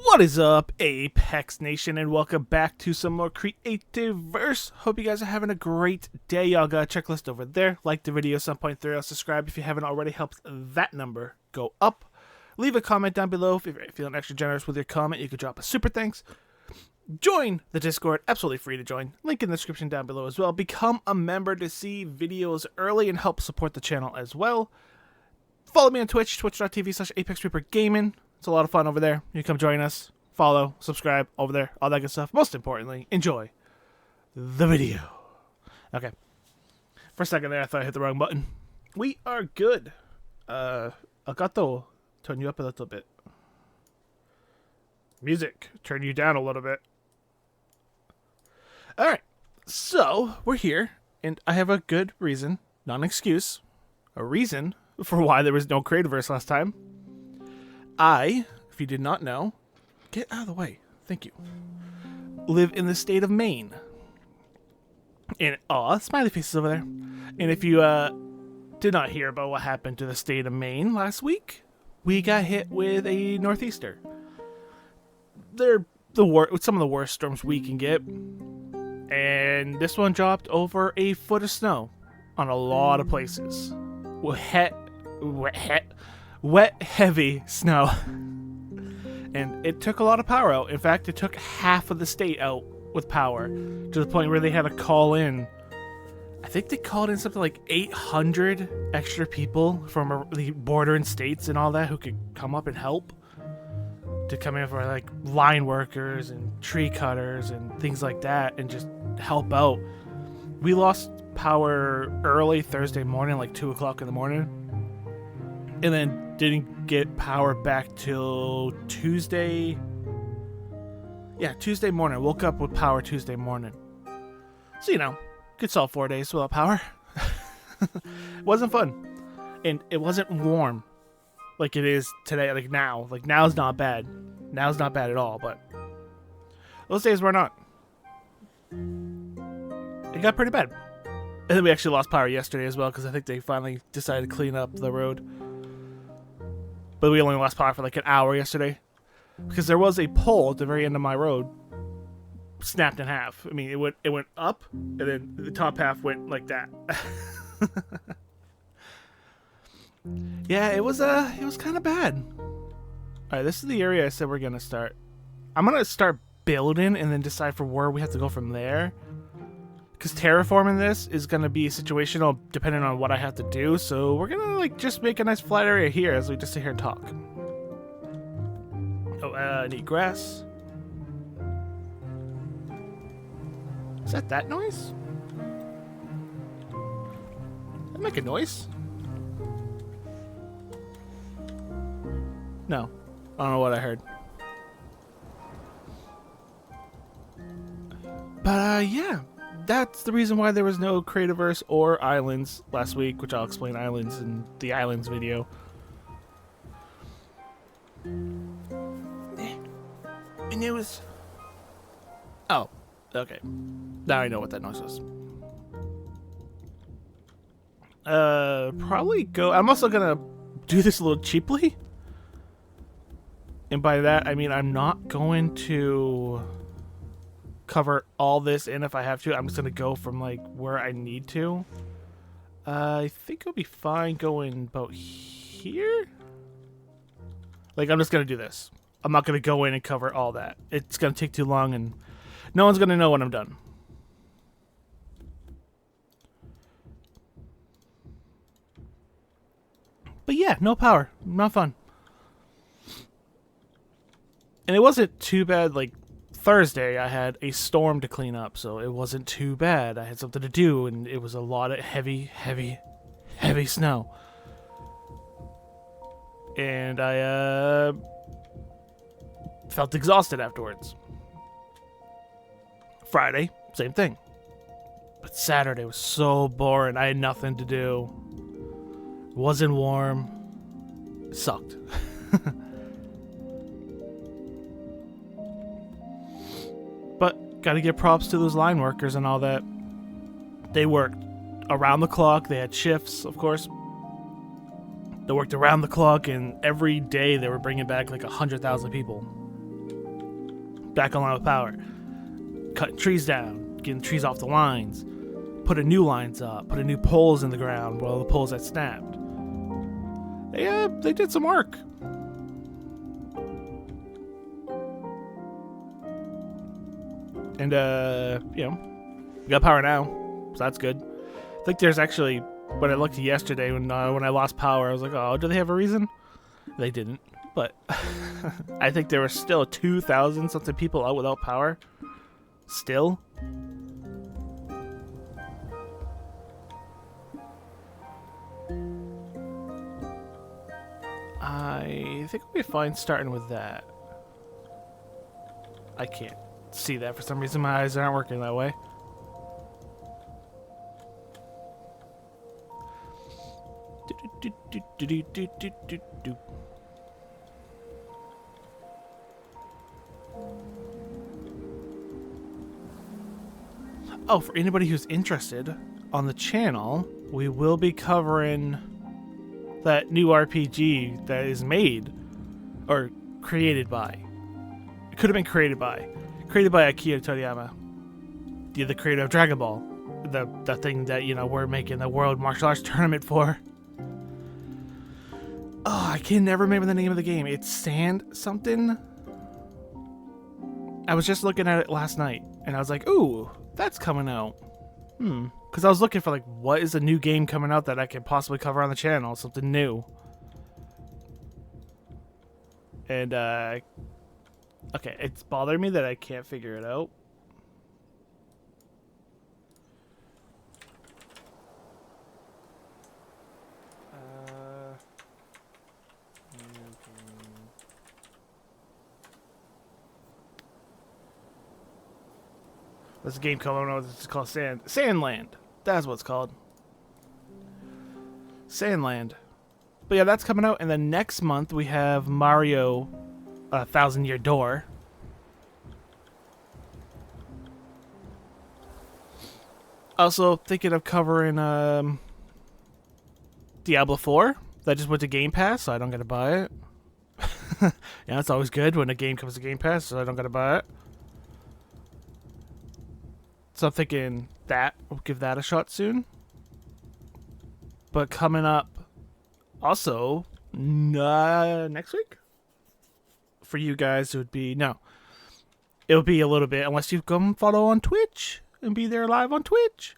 What is up, Apex Nation, and welcome back to some more Creativerse. Hope you guys are having a great day. Y'all got a checklist over there. Like the video some point through. Subscribe if you haven't already. Helps that number go up. Leave a comment down below. If you're feeling extra generous with your comment, you could drop a super thanks. Join the Discord. Absolutely free to join. Link in the description down below as well. Become a member to see videos early and help support the channel as well. Follow me on Twitch, twitch.tv/ApexReaper Gaming. It's a lot of fun over there. You come join us, follow, subscribe over there, all that good stuff. Most importantly, enjoy the video. Okay. For a second there, I thought I hit the wrong button. We are good. I got to turn you up a little bit. Music, turn you down a little bit. Alright. So, we're here, and I have a good reason, not an excuse, a reason for why there was no Creativerse last time. I, if you did not know, get out of the way, thank you, live in the state of Maine. And, aw, smiley faces over there. And if you did not hear about what happened to the state of Maine last week, we got hit with a northeaster. They're some of the worst storms we can get. And this one dropped over a foot of snow on a lot of places. Wet, heavy snow. And it took a lot of power out. In fact, it took half of the state out with power to the point where they had to call in. I think they called in something like 800 extra people from the bordering states and all that who could come up and help. To come in for like line workers and tree cutters and things like that and just help out. We lost power early Thursday morning, like 2 o'clock in the morning. And then didn't get power back till Tuesday. Yeah, Tuesday morning. Woke up with power Tuesday morning. So, you know, good solve 4 days without power. It wasn't fun. And it wasn't warm like it is today, like now. Like, now's not bad. Now's not bad at all, but those days were not. It got pretty bad. And then we actually lost power yesterday as well because I think they finally decided to clean up the road. But we only lost power for like an hour yesterday because there was a pole at the very end of my road snapped in half. I mean, it went up and then the top half went like that. Yeah, it was kind of bad. All right, this is the area I said we're gonna start. I'm gonna start building and then decide for where we have to go from there. Because terraforming this is gonna be situational depending on what I have to do. So we're gonna like just make a nice flat area here as we just sit here and talk. Oh, I need grass. Is that noise? Did that make a noise? No. I don't know what I heard. But, yeah. That's the reason why there was no Creativerse or Islands last week, which I'll explain Islands in the Islands video. And it was... Oh, okay. Now I know what that noise was. Probably go... I'm also gonna do this a little cheaply. And by that, I mean I'm not going to cover all this in if I have to. I'm just going to go from like where I need to. I think it'll be fine going about here. Like I'm just going to do this. I'm not going to go in and cover all that. It's going to take too long and no one's going to know when I'm done. But yeah, no power. Not fun. And it wasn't too bad, like, Thursday I had a storm to clean up, so it wasn't too bad. I had something to do, and it was a lot of heavy snow. And I, felt exhausted afterwards. Friday, same thing. But Saturday was so boring. I had nothing to do. It wasn't warm. It sucked. But gotta give props to those line workers and all that. They worked around the clock. They had shifts, of course. They worked around the clock, and every day they were bringing back like 100,000 people back online with power. Cutting trees down, getting trees off the lines, putting new lines up, putting new poles in the ground while the poles had snapped. They did some work. And, we got power now, so that's good. I think there's actually, when I looked yesterday, when I lost power, I was like, oh, do they have a reason? They didn't, but I think there were still 2,000 something people out without power. Still. I think we'll be fine starting with that. I can't see that for some reason. My eyes aren't working that way. Oh, for anybody who's interested, on the channel, we will be covering that new RPG that is made, or created by. It could have been created by Akira Toriyama, the creator of Dragon Ball, the thing that, you know, we're making the World Martial Arts Tournament for. Oh, I can never remember the name of the game. It's Sand something. I was just looking at it last night, and I was like, ooh, that's coming out. Because I was looking for, like, what is a new game coming out that I could possibly cover on the channel? Something new. And, okay, it's bothering me that I can't figure it out. There's a game coming out. It's called Sandland. That's what it's called. Sandland. But yeah, that's coming out. And then next month we have Mario, Thousand Year Door. Also thinking of covering Diablo 4. That just went to Game Pass, so I don't gotta buy it. Yeah, it's always good when a game comes to Game Pass, so I don't gotta buy it. So I'm thinking that we'll give that a shot soon. But coming up also next week for you guys, it would be it'll be a little bit, unless you come follow on Twitch and be there live on Twitch.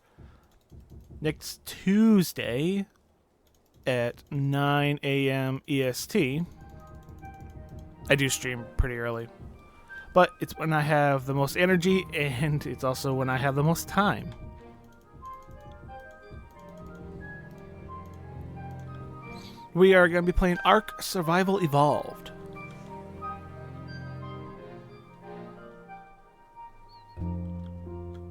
Next Tuesday at 9 a.m. EST. I do stream pretty early. But it's when I have the most energy, and it's also when I have the most time. We are going to be playing Ark Survival Evolved.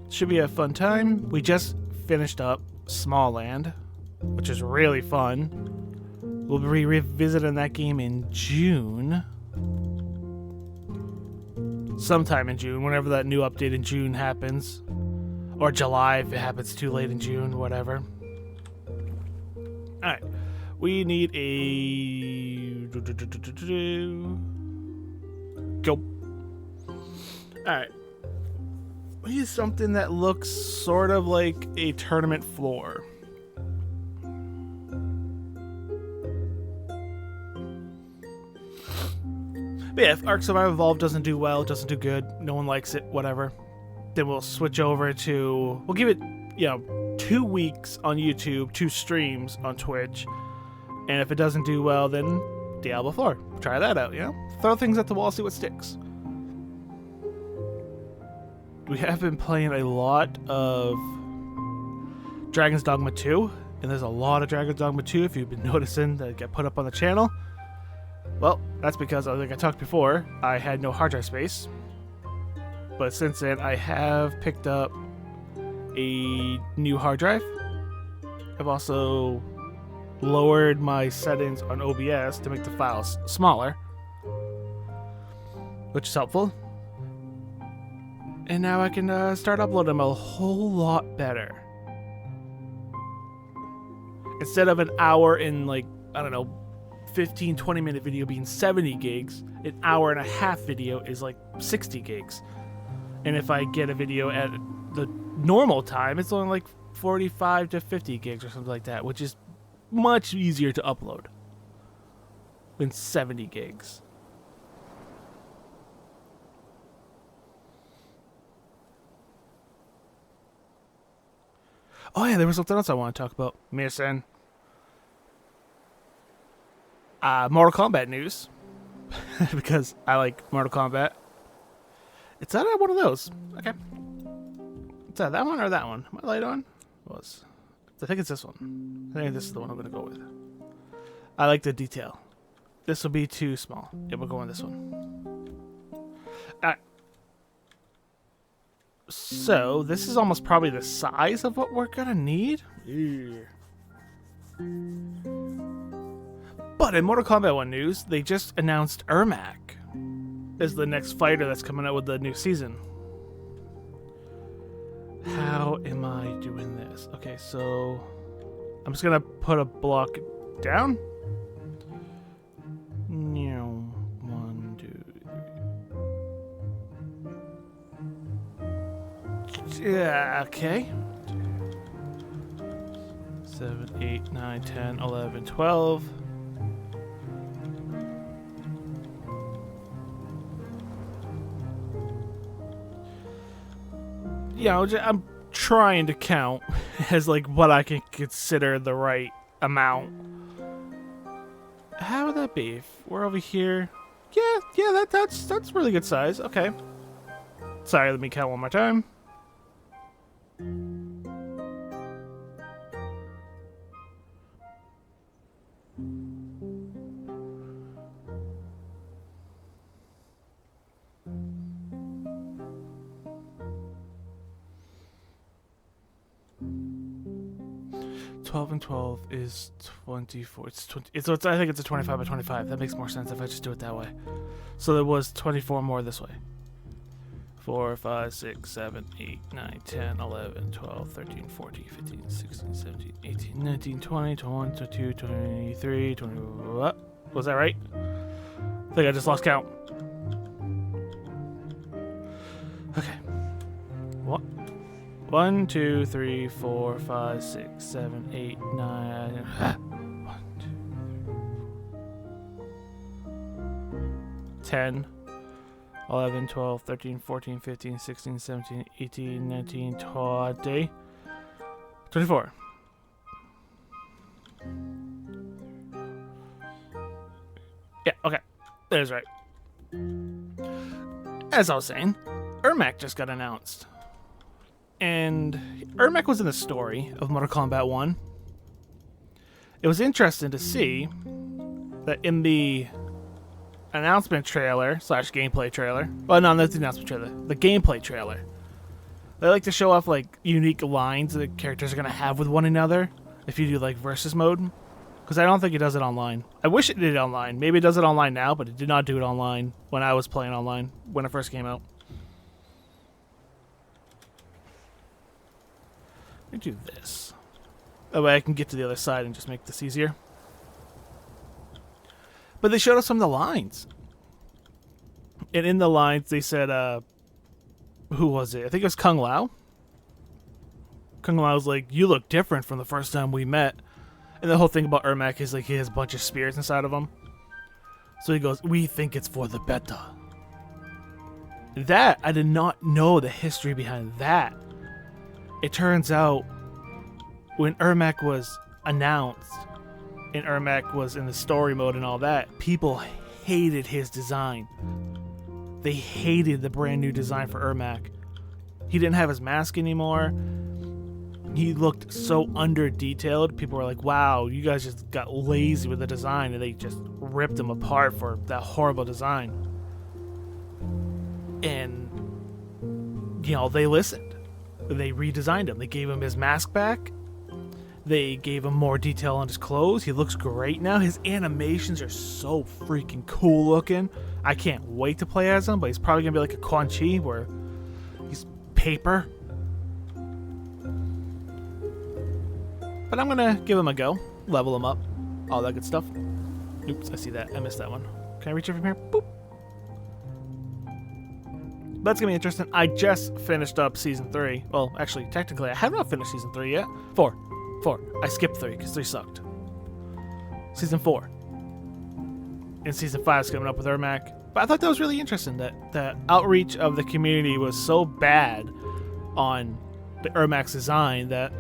Should be a fun time. We just finished up Small Land, which is really fun. We'll be revisiting that game in June. Sometime in June, whenever that new update in June happens. Or July if it happens too late in June, whatever. Alright. We need a... Go. Alright. We need something that looks sort of like a tournament floor. But yeah, if Ark Survival Evolved doesn't do well, doesn't do good, no one likes it, whatever, then we'll switch over to... We'll give it, 2 weeks on YouTube, 2 streams on Twitch. And if it doesn't do well, then Diablo 4. Try that out, Throw things at the wall, see what sticks. We have been playing a lot of Dragon's Dogma 2. And there's a lot of Dragon's Dogma 2, if you've been noticing, that get put up on the channel. Well, that's because, like I talked before, I had no hard drive space. But since then, I have picked up a new hard drive. I've also lowered my settings on OBS to make the files smaller, which is helpful. And now I can start uploading them a whole lot better. Instead of an hour in, like, I don't know, 15, 20-minute video being 70 gigs, an hour and a half video is like 60 gigs. And if I get a video at the normal time, it's only like 45 to 50 gigs or something like that, which is much easier to upload than 70 gigs. Oh yeah, there was something else I want to talk about. Missing. Mortal Kombat news. Because I like Mortal Kombat. It's not one of those. Okay. It's that one or that one? Am I light on? I think it's this one. I think this is the one I'm going to go with. I like the detail. This will be too small. Yeah, we'll go on this one. Alright. So, this is almost probably the size of what we're going to need. Yeah. But in Mortal Kombat 1 news, they just announced Ermac as the next fighter that's coming out with the new season. How am I doing this? Okay, so I'm just gonna put a block down. One, 2, 3. Yeah, okay. 7, 8, 9, 10, 11, 12. I'm trying to count as like what I can consider the right amount. How would that be? If we're over here. Yeah, that's really good size. Okay. Sorry, let me count one more time. 12 and 12 is 24. It's 20. I think it's a 25 by 25. That makes more sense if I just do it that way. So there was 24 more this way. 4, 5, 6, 7, 8, 9, 10, 11, 12, 13, 14, 15, 16, 17, 18, 19, 20, 21, 22, 23, 20. What? Was that right? I think I just lost count. Okay. What? 1, 2, 3, 4, 5, 6, 7, 8, 9. 1, 2, 10, 11, 12, 13, 14, 15, 16, 17, 18, 19, 20, 24. Yeah, okay. That is right. As I was saying, Ermac just got announced. And Ermac was in the story of Mortal Kombat 1. It was interesting to see that in the announcement trailer / gameplay trailer. Well, no, that's the announcement trailer. The gameplay trailer. They like to show off like unique lines that characters are gonna have with one another if you do like versus mode. Because I don't think it does it online. I wish it did it online. Maybe it does it online now, but it did not do it online when I was playing online when it first came out. Let me do this. That way I can get to the other side and just make this easier. But they showed us some of the lines. And in the lines they said, who was it? I think it was Kung Lao. Kung Lao was like, you look different from the first time we met. And the whole thing about Ermac is like he has a bunch of spirits inside of him. So he goes, we think it's for the better. That, I did not know the history behind that. It turns out when Ermac was announced and Ermac was in the story mode and all that, people hated his design. They hated the brand new design for Ermac. He didn't have his mask anymore. He looked so under-detailed. People were like, wow, you guys just got lazy with the design, and they just ripped him apart for that horrible design. And, they listened. They redesigned him. They gave him his mask back. They gave him more detail on his clothes. He looks great now. His animations are so freaking cool looking. I can't wait to play as him, but he's probably going to be like a Quan Chi where he's paper. But I'm gonna give them a go. Level them up. All that good stuff. Oops, I see that. I missed that one. Can I reach it from here? Boop. That's gonna be interesting. I just finished up season 3. Well, actually, technically, I have not finished season 3 yet. 4. I skipped 3 because 3 sucked. Season 4. And season 5 is coming up with Ermac. But I thought that was really interesting that the outreach of the community was so bad on the Ermac's design that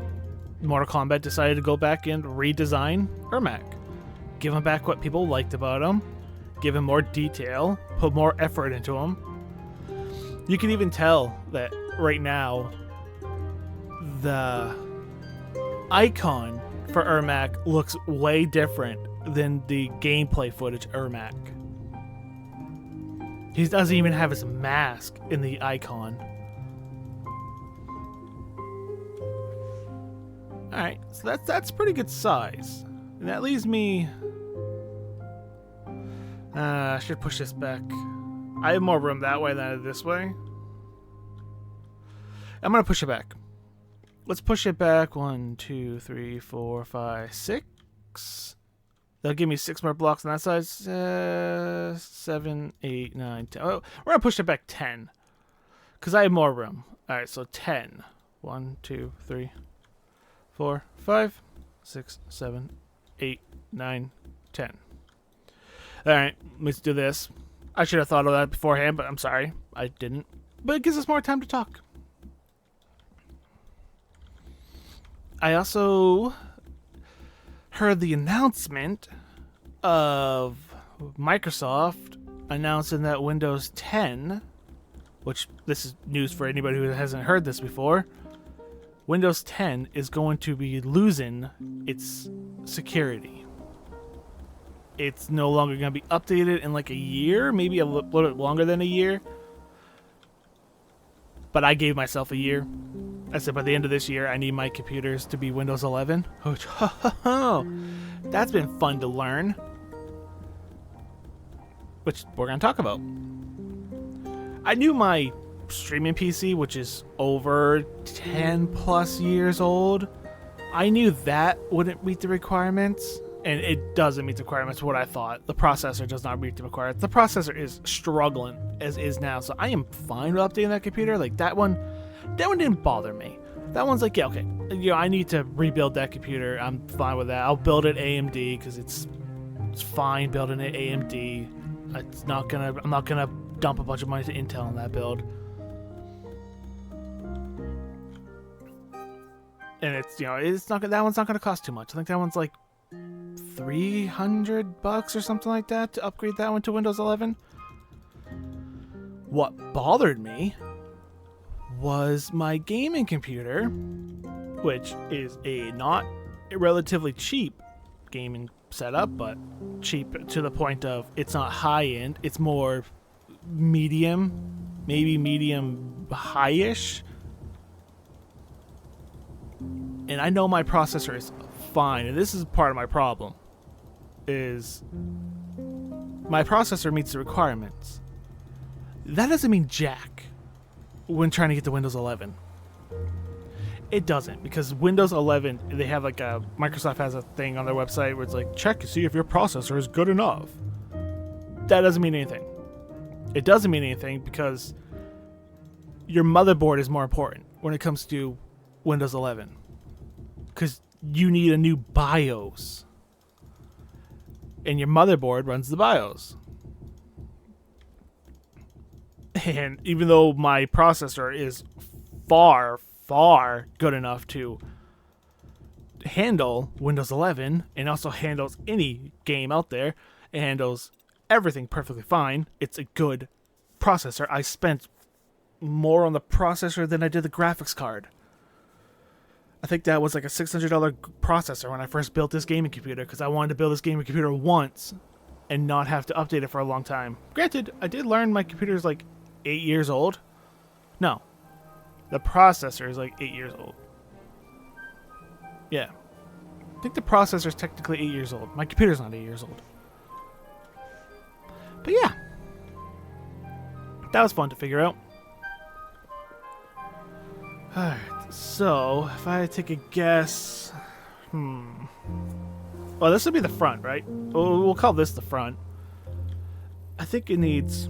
Mortal Kombat decided to go back and redesign Ermac. Give him back what people liked about him. Give him more detail. Put more effort into him. You can even tell that right now the icon for Ermac looks way different than the gameplay footage Ermac. He doesn't even have his mask in the icon. Alright, so that's pretty good size. And that leaves me... I should push this back. I have more room that way than this way. I'm going to push it back. Let's push it back. 1, 2, 3, 4, 5, 6. That'll give me 6 more blocks on that side. 7, 8, 9, 10. Oh, we're going to push it back 10. Because I have more room. Alright, so 10. 1, 2, 3, 4, 5, 6, 7, 8, 9, 10. Alright, let's do this. I should have thought of that beforehand, but I'm sorry. I didn't. But it gives us more time to talk. I also heard the announcement of Microsoft announcing that Windows 10, which this is news for anybody who hasn't heard this before, Windows 10 is going to be losing its security. It's no longer going to be updated in like a year, maybe a little bit longer than a year. But I gave myself a year. I said by the end of this year, I need my computers to be Windows 11. Which, that's been fun to learn. Which we're going to talk about. I knew my streaming PC, which is over 10 plus years old, I knew that wouldn't meet the requirements. And it doesn't meet the requirements what I thought. The processor does not meet the requirements. The processor is struggling as is now. So I am fine with updating that computer. Like that one didn't bother me. That one's like, yeah, okay. You know, I need to rebuild that computer. I'm fine with that. I'll build it AMD because it's fine building it AMD. I'm not gonna dump a bunch of money to Intel on that build. And it's, you know, that one's not gonna cost too much. I think that one's like $300 or something like that to upgrade that one to Windows 11. What bothered me was my gaming computer, which is a not relatively cheap gaming setup, but cheap to the point of it's not high end, it's more medium, maybe medium high-ish. And I know my processor is fine, and this is part of my problem, is my processor meets the requirements. That doesn't mean jack when trying to get to Windows 11. It doesn't, because Windows 11, they have like Microsoft has a thing on their website where it's like, check to see if your processor is good enough. That doesn't mean anything. It doesn't mean anything because your motherboard is more important when it comes to Windows 11. Because you need a new BIOS. And your motherboard runs the BIOS. And even though my processor is far, far good enough to handle Windows 11 and also handles any game out there, it handles everything perfectly fine. It's a good processor. I spent more on the processor than I did the graphics card. I think that was like a $600 processor when I first built this gaming computer because I wanted to build this gaming computer once and not have to update it for a long time. Granted, I did learn my computer is like 8 years old. No. The processor is like 8 years old. Yeah. I think the processor is technically 8 years old. My computer's not 8 years old. But yeah. That was fun to figure out. Alright, so if I take a guess, Well, this would be the front, right? We'll call this the front. I think it needs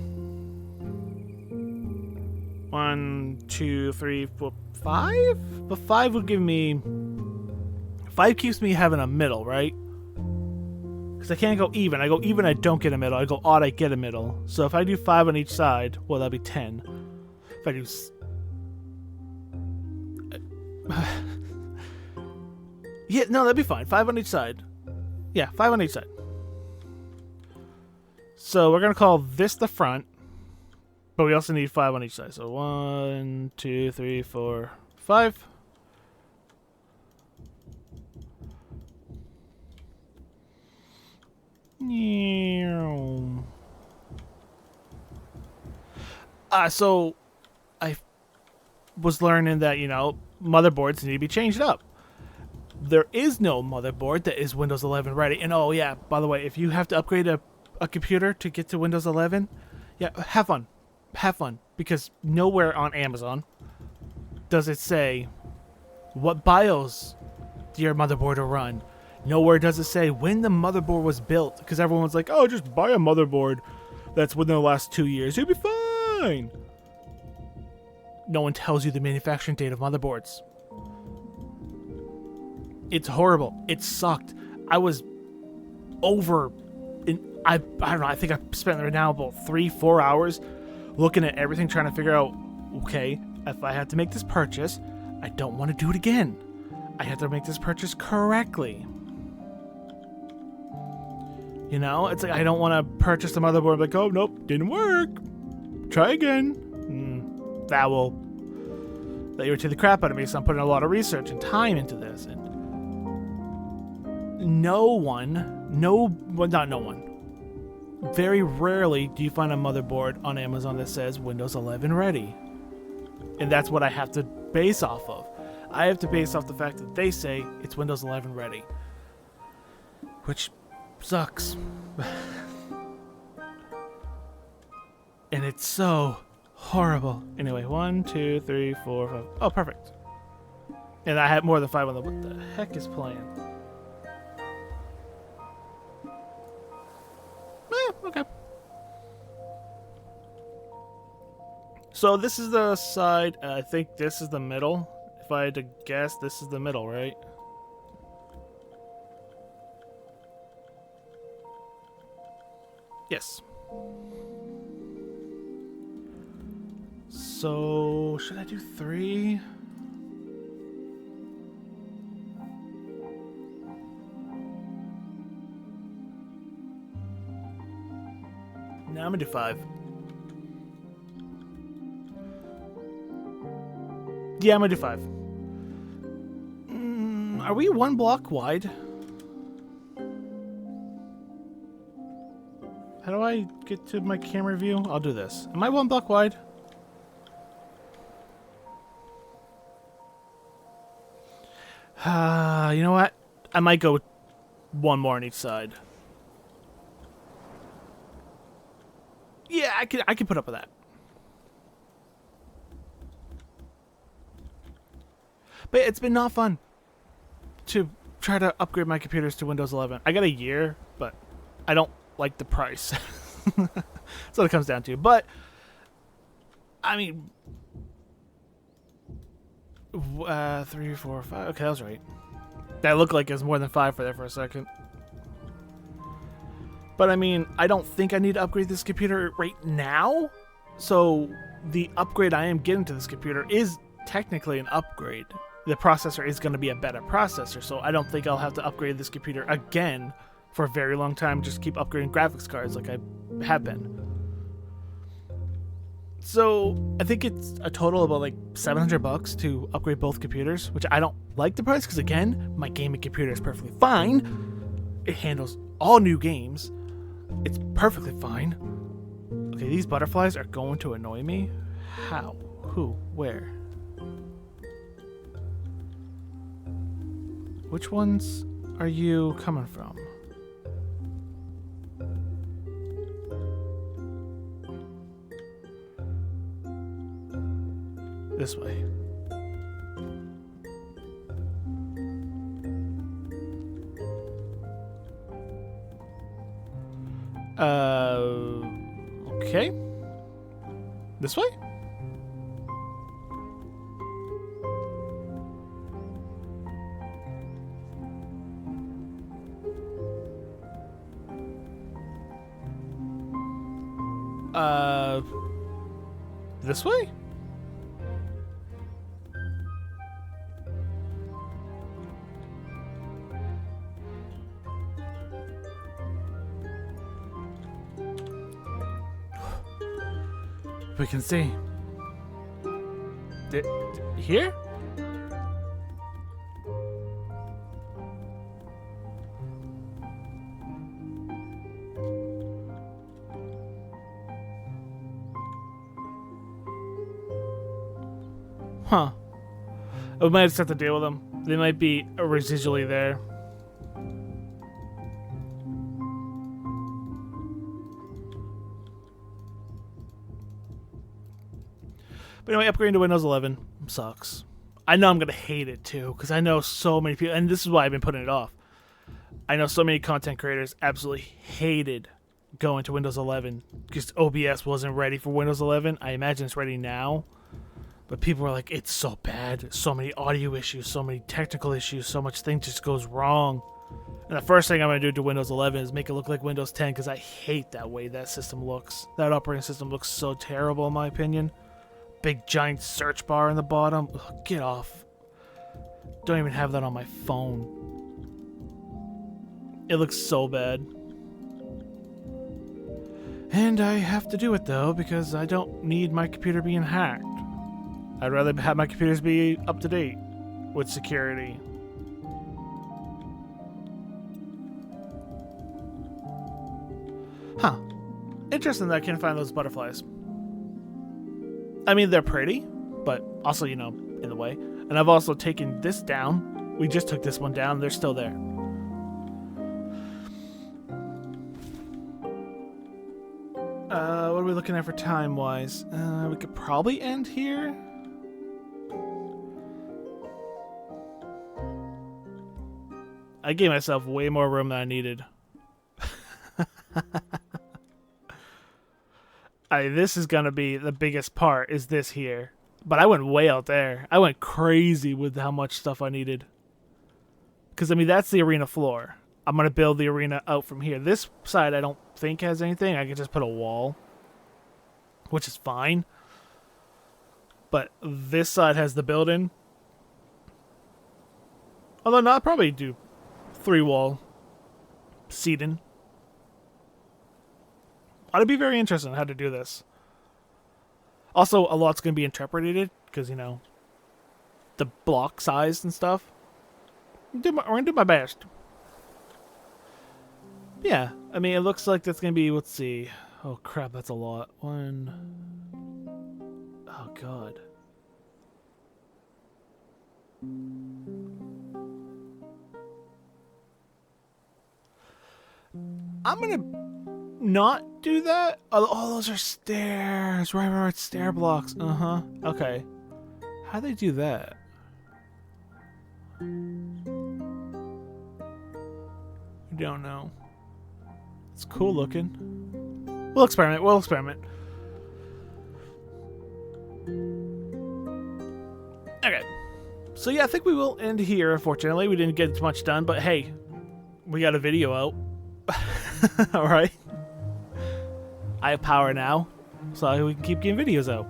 1, 2, 3, 4, 5. But 5 would give me 5 keeps me having a middle, right? Because I can't go even. I go even, I don't get a middle. I go odd, I get a middle. So if I do 5 on each side, well, that'd be 10. If I do yeah, no, that'd be fine. 5 on each side. Yeah, 5 on each side. So we're gonna call this the front, but we also need 5 on each side. So 1, 2, 3, 4, 5. So I was learning that, you know, motherboards need to be changed up. There is no motherboard that is Windows 11 ready. And oh yeah, by the way, if you have to upgrade a computer to get to Windows 11, yeah, have fun. Have fun. Because nowhere on Amazon does it say what BIOS your motherboard will run. Nowhere does it say when the motherboard was built. Because everyone's like, oh, just buy a motherboard that's within the last 2 years. You'll be fine. No one tells you the manufacturing date of motherboards. It's horrible. It sucked. I was over I don't know, I think I spent right now about 3-4 hours looking at everything, trying to figure out, okay, if I had to make this purchase, I don't want to do it again. I have to make this purchase correctly. You know, it's like I don't want to purchase the motherboard like, oh, nope, didn't work. Try again. That irritated the crap out of me, so I'm putting a lot of research and time into this. And very rarely do you find a motherboard on Amazon that says Windows 11 ready. And that's what I have to base off of. I have to base off the fact that they say it's Windows 11 ready. Which sucks. And it's so horrible. Anyway, 1, 2, 3, 4, 5. Oh, perfect. And I had more than 5 on the... What the heck is playing? Okay. So this is the side. I think this is the middle. If I had to guess, this is the middle, right? Yes. So should I do 3? No, I'm gonna do 5. Yeah, I'm gonna do 5. Are we 1 block wide? How do I get to my camera view? I'll do this. Am I 1 block wide? You know what? I might go 1 more on each side. Yeah, I can put up with that. But it's been not fun to try to upgrade my computers to Windows 11. I got a year, but I don't like the price. That's what it comes down to. But I mean, 3, 4, 5. Okay, I was right. That looked like it was more than 5 for there for a second. But I mean, I don't think I need to upgrade this computer right now. So the upgrade I am getting to this computer is technically an upgrade. The processor is going to be a better processor, so I don't think I'll have to upgrade this computer again for a very long time. Just keep upgrading graphics cards like I have been. So I think it's a total of about like $700 to upgrade both computers, which I don't like the price because, again, my gaming computer is perfectly fine. It handles all new games. It's perfectly fine. Okay, these butterflies are going to annoy me. How? Who? Where? Which ones are you coming from? This way. Okay. This way? This way? We can see. Here? Huh. We might just have to deal with them. They might be residually there. But anyway, upgrading to Windows 11 sucks. I know I'm going to hate it too, because I know so many people, and this is why I've been putting it off. I know so many content creators absolutely hated going to Windows 11 because OBS wasn't ready for Windows 11. I imagine it's ready now. But people are like, it's so bad. So many audio issues, so many technical issues, so much thing just goes wrong. And the first thing I'm going to do to Windows 11 is make it look like Windows 10 because I hate that way that system looks. That operating system looks so terrible in my opinion. Big giant search bar in the bottom. Ugh, get off. Don't even have that on my phone. It looks so bad. And I have to do it though because I don't need my computer being hacked. I'd rather have my computers be up to date with security. Huh. Interesting that I can't find those butterflies. I mean, they're pretty, but also, you know, in the way. And I've also taken this down. We just took this one down. They're still there. What are we looking at for time-wise? We could probably end here. I gave myself way more room than I needed. This is gonna be the biggest part, is this here. But I went way out there. I went crazy with how much stuff I needed. Because, I mean, that's the arena floor. I'm gonna build the arena out from here. This side I don't think has anything. I can just put a wall, which is fine. But this side has the building. Although, no, I'll probably do 3-wall seating. It'd be very interesting how to do this. Also, a lot's going to be interpreted because, you know, the block size and stuff. We're going to do my best. Yeah, I mean, it looks like that's going to be, let's see. Oh, crap, that's a lot. Oh, God. I'm going to not do that. Oh, those are stairs. Right, stair blocks. Okay. How do they do that? I don't know. It's cool looking. We'll experiment. Okay. So yeah, I think we will end here. Unfortunately, we didn't get much done, but hey, we got a video out. All right. I have power now, so we can keep getting videos out.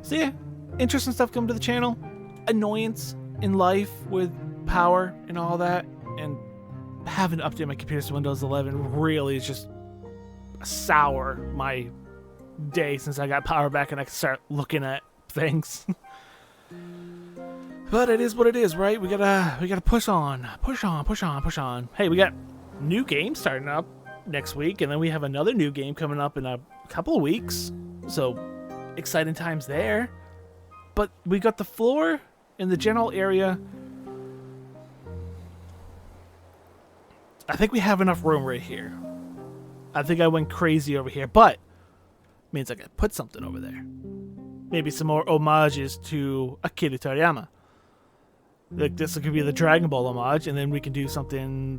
So yeah, interesting stuff coming to the channel. Annoyance in life with power and all that, and having to update my computer to Windows 11 really is just sour my day since I got power back and I can start looking at things. But it is what it is, right? We gotta push on. Hey, we got new game starting up next week, and then we have another new game coming up in a couple of weeks. So exciting times there. But we got the floor in the general area. I think we have enough room right here. I think I went crazy over here, but means I can put something over there. Maybe some more homages to Akira Toriyama. Like, this could be the Dragon Ball homage, and then we can do something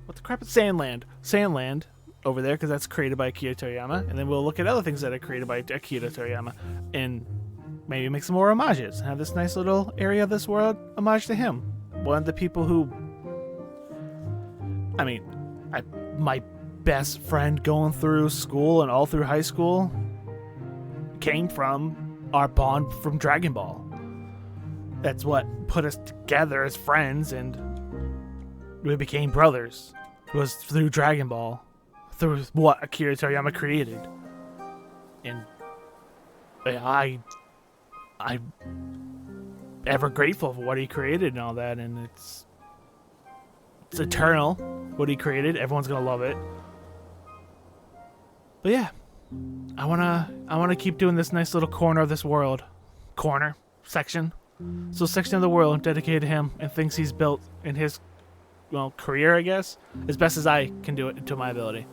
what the crap is Sandland over there, because that's created by Akira Toriyama, and then we'll look at other things that are created by Akira Toriyama, and maybe make some more homages, have this nice little area of this world homage to him. One of the people who, I mean, my best friend going through school and all through high school came from our bond from Dragon Ball. That's what put us together as friends, and we became brothers. It was through Dragon Ball, through what Akira Toriyama created. And I'm ever grateful for what he created and all that, and it's eternal what he created. Everyone's gonna love it. But yeah, I wanna keep doing this nice little corner of this world, section. So section of the world dedicated to him and things he's built in his career, I guess, as best as I can do it to my ability.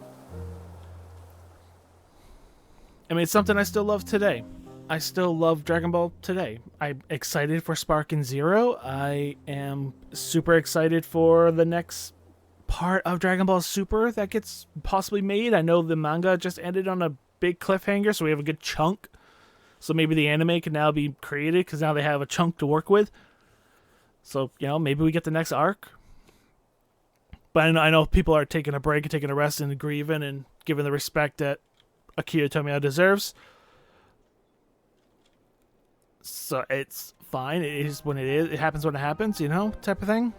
I mean, it's something I still love today. I still love Dragon Ball today. I'm excited for Spark and Zero. I am super excited for the next part of Dragon Ball Super that gets possibly made. I know the manga just ended on a big cliffhanger, so we have a good chunk. So maybe the anime can now be created, because now they have a chunk to work with. So, maybe we get the next arc. But I know people are taking a break and taking a rest and grieving and giving the respect that Akira Toriyama deserves. So it's fine. It is when it is. It happens when it happens, type of thing.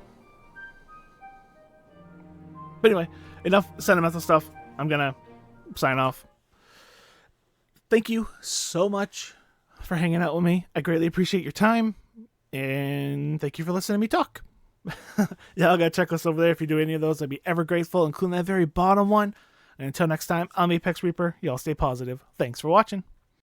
But anyway, enough sentimental stuff. I'm going to sign off. Thank you so much for hanging out with me. I greatly appreciate your time. And thank you for listening to me talk. Yeah, I got a checklist over there. If you do any of those, I'd be ever grateful, including that very bottom one. And until next time, I'm ApexReaper. Y'all stay positive. Thanks for watching.